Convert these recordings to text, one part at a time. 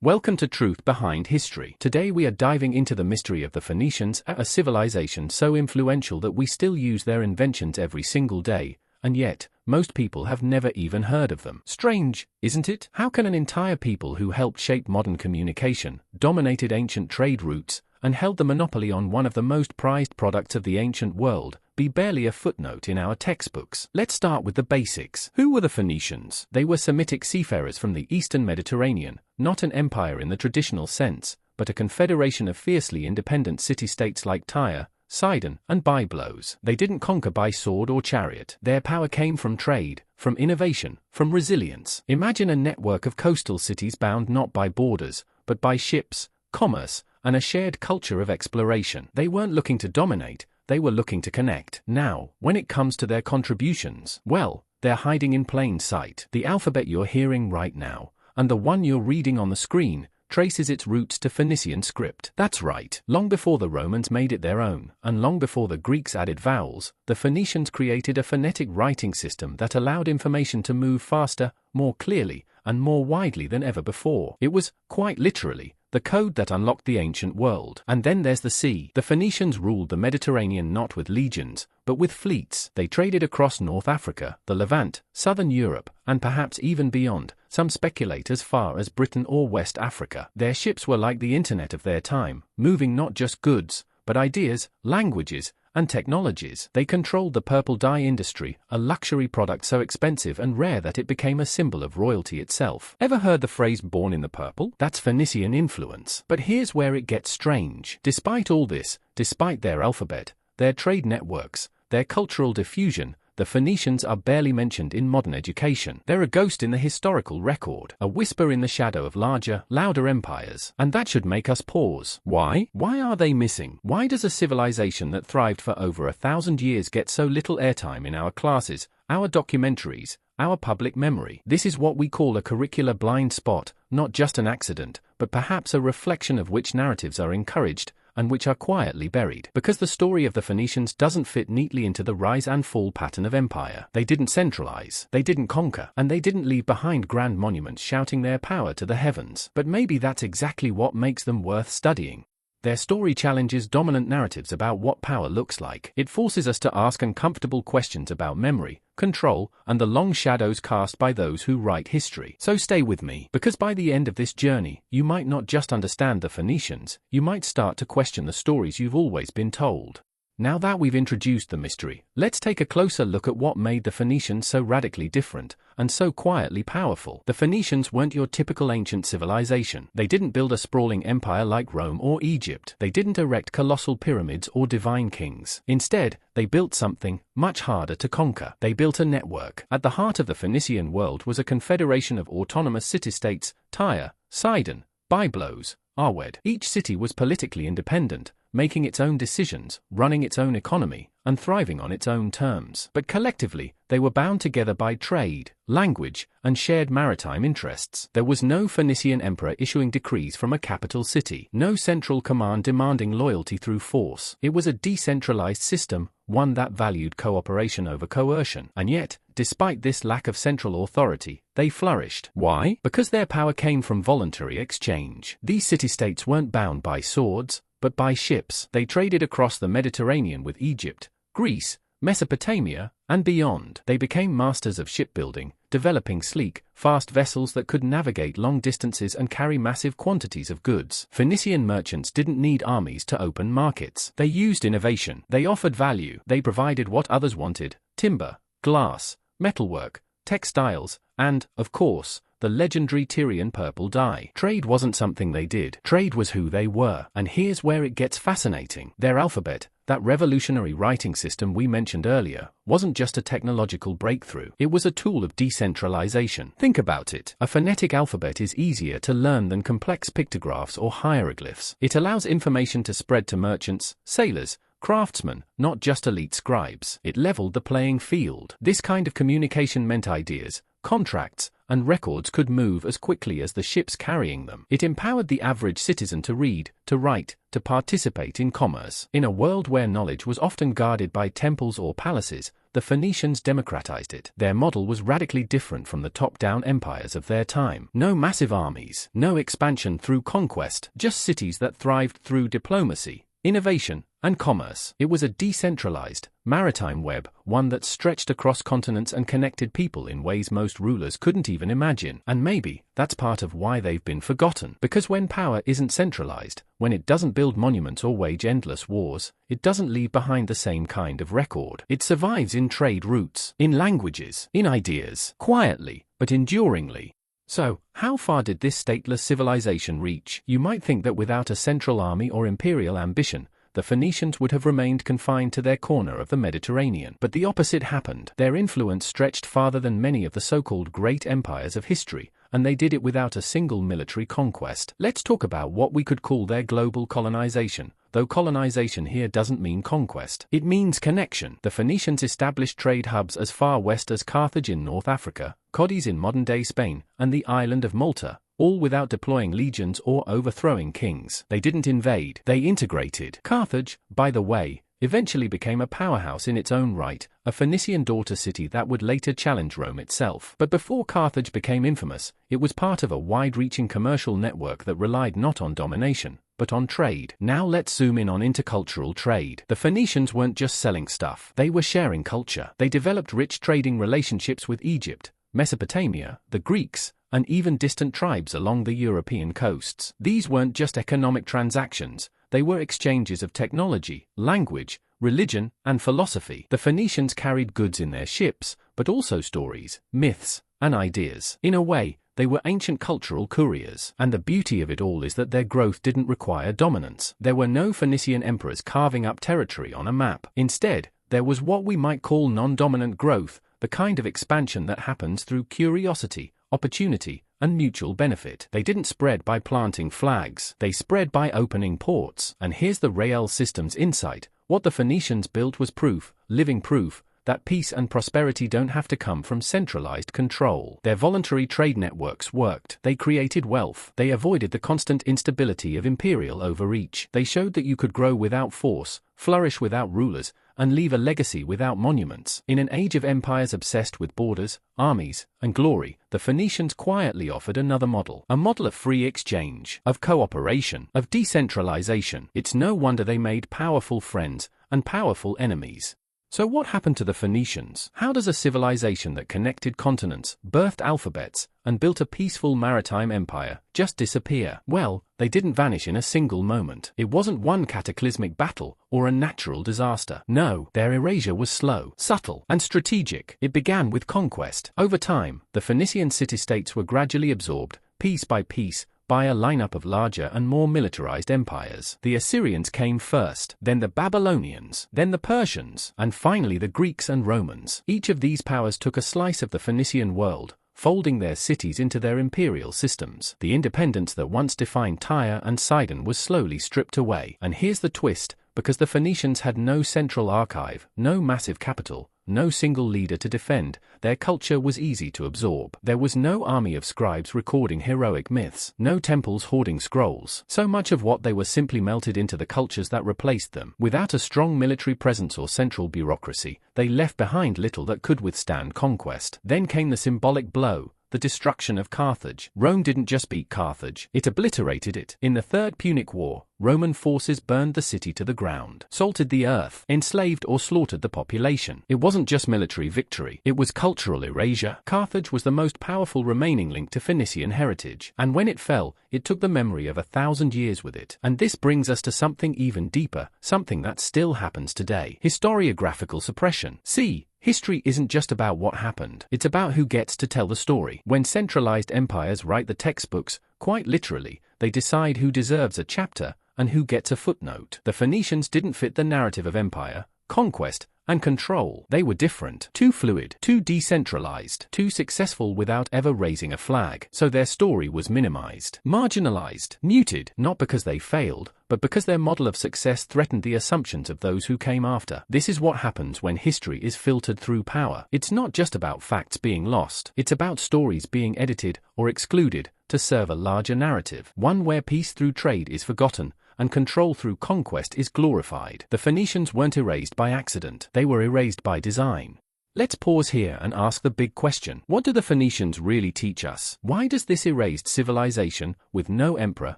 Welcome to Truth Behind History. Today we are diving into the mystery of the Phoenicians, a civilization so influential that we still use their inventions every single day, and yet, most people have never even heard of them. Strange, isn't it? How can an entire people who helped shape modern communication, dominated ancient trade routes, and held the monopoly on one of the most prized products of the ancient world, be barely a footnote in our textbooks? Let's start with the basics. Who were the Phoenicians? They were Semitic seafarers from the eastern Mediterranean, not an empire in the traditional sense, but a confederation of fiercely independent city-states like Tyre, Sidon, and Byblos. They didn't conquer by sword or chariot. Their power came from trade, from innovation, from resilience. Imagine a network of coastal cities bound not by borders, but by ships, commerce, and a shared culture of exploration. They weren't looking to dominate, they were looking to connect. Now, when it comes to their contributions, well, they're hiding in plain sight. The alphabet you're hearing right now, and the one you're reading on the screen, traces its roots to Phoenician script. That's right. Long before the Romans made it their own, and long before the Greeks added vowels, the Phoenicians created a phonetic writing system that allowed information to move faster, more clearly, and more widely than ever before. It was, quite literally, the code that unlocked the ancient world. And then there's the sea. The Phoenicians ruled the Mediterranean not with legions, but with fleets. They traded across North Africa, the Levant, southern Europe, and perhaps even beyond. Some speculate as far as Britain or West Africa. Their ships were like the internet of their time, moving not just goods, but ideas, languages, and technologies. They controlled the purple dye industry, a luxury product so expensive and rare that it became a symbol of royalty itself. Ever heard the phrase "born in the purple"? That's Phoenician influence. But here's where it gets strange. Despite all this, despite their alphabet, their trade networks, their cultural diffusion, the Phoenicians are barely mentioned in modern education. They're a ghost in the historical record, a whisper in the shadow of larger, louder empires. And that should make us pause. Why? Why are they missing? Why does a civilization that thrived for over 1,000 years get so little airtime in our classes, our documentaries, our public memory? This is what we call a curricular blind spot, not just an accident, but perhaps a reflection of which narratives are encouraged, and which are quietly buried. Because the story of the Phoenicians doesn't fit neatly into the rise and fall pattern of empire. They didn't centralize, they didn't conquer, and they didn't leave behind grand monuments shouting their power to the heavens. But maybe that's exactly what makes them worth studying. Their story challenges dominant narratives about what power looks like. It forces us to ask uncomfortable questions about memory, control, and the long shadows cast by those who write history. So stay with me, because by the end of this journey, you might not just understand the Phoenicians, you might start to question the stories you've always been told. Now that we've introduced the mystery, let's take a closer look at what made the Phoenicians so radically different, and so quietly powerful. The Phoenicians weren't your typical ancient civilization. They didn't build a sprawling empire like Rome or Egypt. They didn't erect colossal pyramids or divine kings. Instead, they built something much harder to conquer. They built a network. At the heart of the Phoenician world was a confederation of autonomous city-states, Tyre, Sidon, Byblos, Arwed. Each city was politically independent, making its own decisions, running its own economy, and thriving on its own terms. But collectively, they were bound together by trade, language, and shared maritime interests. There was no Phoenician emperor issuing decrees from a capital city, no central command demanding loyalty through force. It was a decentralized system, one that valued cooperation over coercion. And yet, despite this lack of central authority, they flourished. Why? Because their power came from voluntary exchange. These city-states weren't bound by swords, but by ships. They traded across the Mediterranean with Egypt, Greece, Mesopotamia, and beyond. They became masters of shipbuilding, developing sleek, fast vessels that could navigate long distances and carry massive quantities of goods. Phoenician merchants didn't need armies to open markets. They used innovation. They offered value. They provided what others wanted: timber, glass, metalwork, textiles, and, of course, the legendary Tyrian purple dye. Trade wasn't something they did. Trade was who they were. And here's where it gets fascinating. Their alphabet, that revolutionary writing system we mentioned earlier, wasn't just a technological breakthrough. It was a tool of decentralization. Think about it. A phonetic alphabet is easier to learn than complex pictographs or hieroglyphs. It allows information to spread to merchants, sailors, craftsmen, not just elite scribes. It leveled the playing field. This kind of communication meant ideas, contracts, and records could move as quickly as the ships carrying them. It empowered the average citizen to read, to write, to participate in commerce. In a world where knowledge was often guarded by temples or palaces, the Phoenicians democratized it. Their model was radically different from the top-down empires of their time. No massive armies, no expansion through conquest, just cities that thrived through diplomacy, innovation, and commerce. It was a decentralized, maritime web, one that stretched across continents and connected people in ways most rulers couldn't even imagine. And maybe that's part of why they've been forgotten. Because when power isn't centralized, when it doesn't build monuments or wage endless wars, it doesn't leave behind the same kind of record. It survives in trade routes, in languages, in ideas, quietly, but enduringly. So, how far did this stateless civilization reach? You might think that without a central army or imperial ambition, the Phoenicians would have remained confined to their corner of the Mediterranean. But the opposite happened. Their influence stretched farther than many of the so-called great empires of history, and they did it without a single military conquest. Let's talk about what we could call their global colonization. Though colonization here doesn't mean conquest. It means connection. The Phoenicians established trade hubs as far west as Carthage in North Africa, Cadiz in modern-day Spain, and the island of Malta, all without deploying legions or overthrowing kings. They didn't invade, they integrated. Carthage, by the way, eventually became a powerhouse in its own right, a Phoenician daughter city that would later challenge Rome itself. But before Carthage became infamous, it was part of a wide-reaching commercial network that relied not on domination, but on trade. Now let's zoom in on intercultural trade. The Phoenicians weren't just selling stuff, they were sharing culture. They developed rich trading relationships with Egypt, Mesopotamia, the Greeks, and even distant tribes along the European coasts. These weren't just economic transactions, they were exchanges of technology, language, religion, and philosophy. The Phoenicians carried goods in their ships, but also stories, myths, and ideas. In a way, they were ancient cultural couriers. And the beauty of it all is that their growth didn't require dominance. There were no Phoenician emperors carving up territory on a map. Instead, there was what we might call non-dominant growth, the kind of expansion that happens through curiosity, opportunity, and mutual benefit. They didn't spread by planting flags, they spread by opening ports. And here's the real system's insight. What the Phoenicians built was proof, living proof, that peace and prosperity don't have to come from centralized control. Their voluntary trade networks worked. They created wealth. They avoided the constant instability of imperial overreach. They showed that you could grow without force, flourish without rulers, and leave a legacy without monuments. In an age of empires obsessed with borders, armies, and glory, the Phoenicians quietly offered another model. A model of free exchange, of cooperation, of decentralization. It's no wonder they made powerful friends and powerful enemies. So what happened to the Phoenicians? How does a civilization that connected continents, birthed alphabets, and built a peaceful maritime empire just disappear? Well, they didn't vanish in a single moment. It wasn't one cataclysmic battle or a natural disaster. No, their erasure was slow, subtle, and strategic. It began with conquest. Over time, the Phoenician city-states were gradually absorbed, piece by piece, by a lineup of larger and more militarized empires. The Assyrians came first, then the Babylonians, then the Persians, and finally the Greeks and Romans. Each of these powers took a slice of the Phoenician world, folding their cities into their imperial systems. The independence that once defined Tyre and Sidon was slowly stripped away. And here's the twist, because the Phoenicians had no central archive, no massive capital, no single leader to defend, their culture was easy to absorb. There was no army of scribes recording heroic myths, no temples hoarding scrolls. So much of what they were simply melted into the cultures that replaced them. Without a strong military presence or central bureaucracy, they left behind little that could withstand conquest. Then came the symbolic blow, the destruction of Carthage. Rome didn't just beat Carthage, it obliterated it. In the Third Punic War, Roman forces burned the city to the ground, salted the earth, enslaved or slaughtered the population. It wasn't just military victory, it was cultural erasure. Carthage was the most powerful remaining link to Phoenician heritage, and when it fell, it took the memory of 1,000 years with it. And this brings us to something even deeper, something that still happens today: historiographical suppression. See, history isn't just about what happened, it's about who gets to tell the story. When centralized empires write the textbooks, quite literally, they decide who deserves a chapter and who gets a footnote. The Phoenicians didn't fit the narrative of empire, conquest, and control. They were different, too fluid, too decentralized, too successful without ever raising a flag. So their story was minimized, marginalized, muted, not because they failed, but because their model of success threatened the assumptions of those who came after. This is what happens when history is filtered through power. It's not just about facts being lost, it's about stories being edited or excluded to serve a larger narrative, one where peace through trade is forgotten and control through conquest is glorified. The Phoenicians weren't erased by accident, they were erased by design. Let's pause here and ask the big question. What do the Phoenicians really teach us? Why does this erased civilization, with no emperor,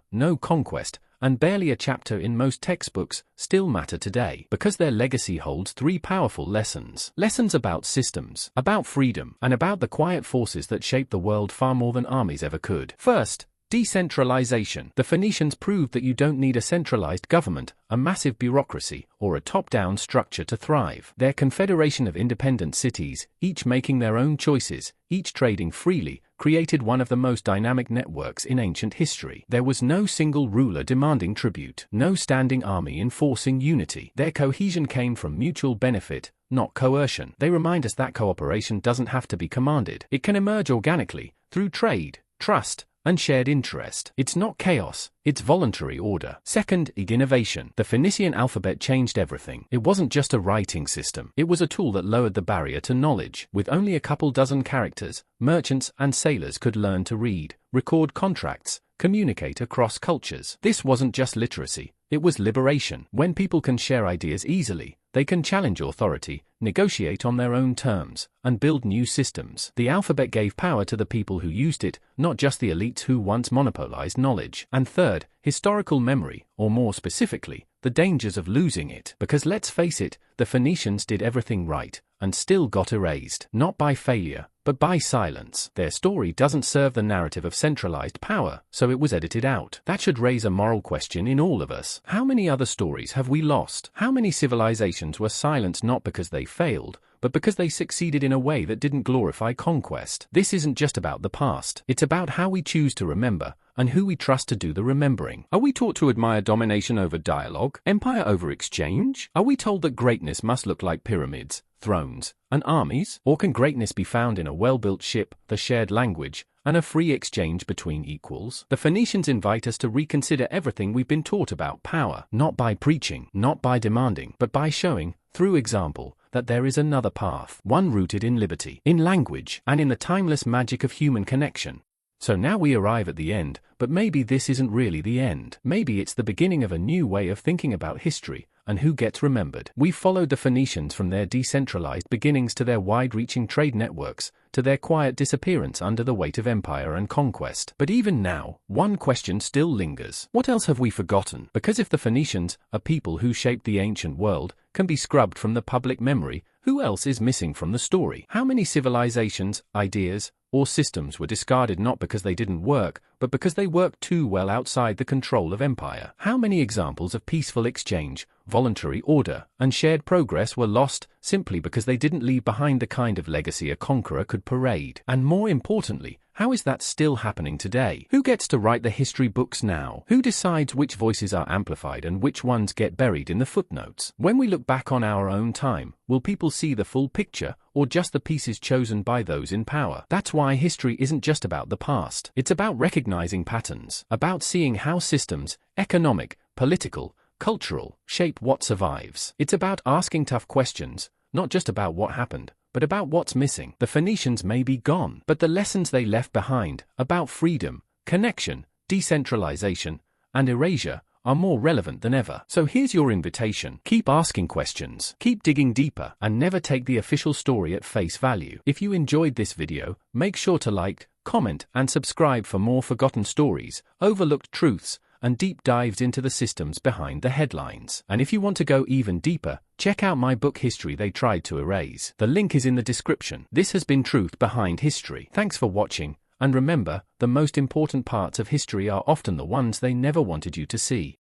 no conquest, and barely a chapter in most textbooks, still matter today? Because their legacy holds three powerful lessons. Lessons about systems, about freedom, and about the quiet forces that shape the world far more than armies ever could. First, decentralization. The Phoenicians proved that you don't need a centralized government, a massive bureaucracy, or a top-down structure to thrive. Their confederation of independent cities, each making their own choices, each trading freely, created one of the most dynamic networks in ancient history. There was no single ruler demanding tribute, no standing army enforcing unity. Their cohesion came from mutual benefit, not coercion. They remind us that cooperation doesn't have to be commanded. It can emerge organically, through trade, trust, and shared interest. It's not chaos, it's voluntary order. Second, innovation. The Phoenician alphabet changed everything. It wasn't just a writing system. It was a tool that lowered the barrier to knowledge. With only a couple dozen characters, merchants and sailors could learn to read, record contracts, communicate across cultures. This wasn't just literacy, it was liberation. When people can share ideas easily, they can challenge authority, negotiate on their own terms, and build new systems. The alphabet gave power to the people who used it, not just the elites who once monopolized knowledge. And third, historical memory, or more specifically, the dangers of losing it. Because let's face it, the Phoenicians did everything right, and still got erased. Not by failure, but by silence. Their story doesn't serve the narrative of centralized power, so it was edited out. That should raise a moral question in all of us. How many other stories have we lost? How many civilizations were silenced not because they failed, but because they succeeded in a way that didn't glorify conquest? This isn't just about the past. It's about how we choose to remember, and who we trust to do the remembering. Are we taught to admire domination over dialogue, empire over exchange? Are we told that greatness must look like pyramids, thrones, and armies? Or can greatness be found in a well-built ship, the shared language, and a free exchange between equals? The Phoenicians invite us to reconsider everything we've been taught about power, not by preaching, not by demanding, but by showing, through example, that there is another path, one rooted in liberty, in language, and in the timeless magic of human connection. So now we arrive at the end, but maybe this isn't really the end. Maybe it's the beginning of a new way of thinking about history, and who gets remembered. We've followed the Phoenicians from their decentralized beginnings to their wide-reaching trade networks, to their quiet disappearance under the weight of empire and conquest. But even now, one question still lingers. What else have we forgotten? Because if the Phoenicians, a people who shaped the ancient world, can be scrubbed from the public memory, who else is missing from the story? How many civilizations, ideas, or systems were discarded not because they didn't work, but because they worked too well outside the control of empire? How many examples of peaceful exchange, voluntary order, and shared progress were lost simply because they didn't leave behind the kind of legacy a conqueror could parade? And more importantly, how is that still happening today? Who gets to write the history books now? Who decides which voices are amplified and which ones get buried in the footnotes? When we look back on our own time, will people see the full picture, or just the pieces chosen by those in power? That's why history isn't just about the past. It's about recognizing patterns, about seeing how systems, economic, political, cultural, shape what survives. It's about asking tough questions, not just about what happened, but about what's missing. The Phoenicians may be gone, but the lessons they left behind, about freedom, connection, decentralization, and erasure, are more relevant than ever. So here's your invitation. Keep asking questions, keep digging deeper, and never take the official story at face value. If you enjoyed this video, make sure to like, comment, and subscribe for more forgotten stories, overlooked truths, and deep dives into the systems behind the headlines. And if you want to go even deeper, check out my book History They Tried to Erase. The link is in the description. This has been Truth Behind History. Thanks for watching, and remember, the most important parts of history are often the ones they never wanted you to see.